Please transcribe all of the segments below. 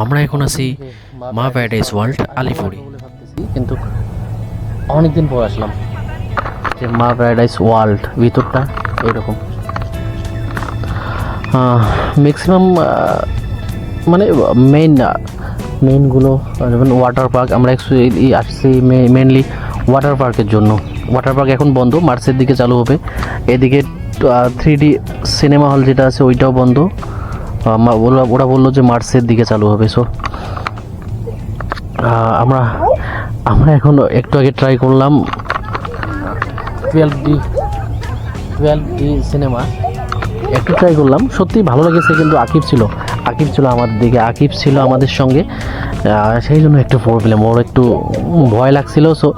আমরা এখন আছি মা প্যারাডাইস ওয়ার্ল্ড আলিপুরে। কিন্তু অনেকদিন পর আসলাম যে মা প্যারাডাইস ওয়ার্ল্ড ভিতরটা এরকম ম্যাক্সিমাম মানে মেইনগুলো যেমন ওয়াটার পার্ক। আমরা অ্যাকচুয়ালি আসছি মেনলি ওয়াটার পার্কের জন্য। ওয়াটার পার্ক এখন বন্ধ, মার্চের দিকে চালু হবে। এদিকে 3D সিনেমা হল যেটা আছে ওইটাও বন্ধ। ওরা বললো যে মার্চের দিকে চালু হবে। সো আমরা এখন একটু আগে ট্রাই করলাম 12D সিনেমা, একটু ট্রাই করলাম, সত্যি ভালো লেগেছে। কিন্তু আকিব ছিল আমাদের সঙ্গে, সেই জন্য একটু প্রবলেম, ওর একটু ভয় লাগছিল। সো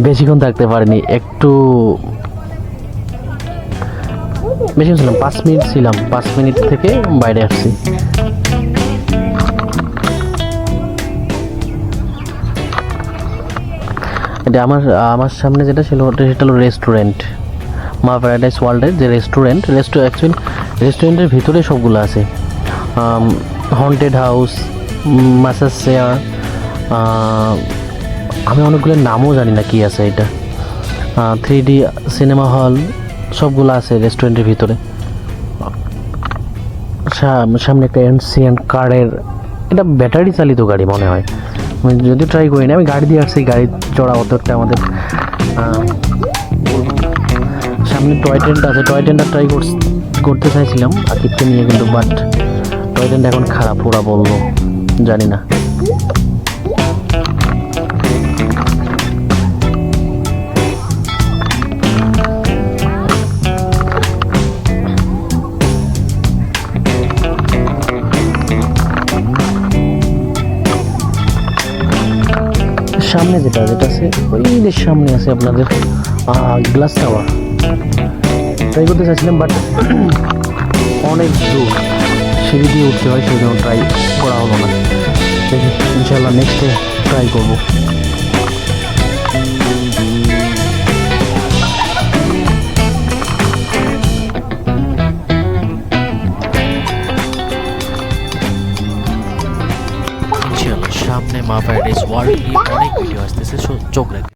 বেশিক্ষণ থাকতে পারিনি, একটু বেশিক্ষণ ছিলাম, 5 মিনিট ছিলাম, 5 মিনিট থেকে বাইরে আসছি। এটা আমার সামনে যেটা ছিল সেটা হলো রেস্টুরেন্ট, মা প্যারাডাইস ওয়ার্ল্ডের যে অ্যাকচুয়ালি রেস্টুরেন্টের ভিতরে সবগুলো আছে। হন্টেড হাউস, ম্যাসাজ চেয়ার, আমি অনেকগুলোর নামও জানি না কি আছে এটা। 3D সিনেমা হল সবগুলো আছে রেস্টুরেন্টের ভিতরে। সামনে একটা এনসিএন কারের, এটা ব্যাটারি চালিত গাড়ি মনে হয়, আমি যদিও ট্রাই করিনি। আমি গাড়ি দিয়ে আসছি, গাড়ি চড়া অত একটা আমাদের। সামনে টয় ট্রেনটা আছে, টয় ট্রেনটা ট্রাই করতে চাইছিলাম আকিবকে নিয়ে, কিন্তু বাট টয় ট্রেনটা এখন খারাপ, ওরা বললো, জানি না। সামনে যেটা আছে ওই সামনে আছে আপনাদের গ্লাস টাওয়ার, ট্রাই করতে চাইছিলাম, বাট অনেক দূর, সিঁড়ি দিয়ে উঠতে হয়, সেই জন্য ট্রাই করা হলো না। ইনশাল্লাহ নেক্সটে ট্রাই করবো। সামনে মা প্যারাডাইস ওয়ার্ল্ড নিয়ে অনেক ভিডিও আসতেছে, চোখ রাখবে।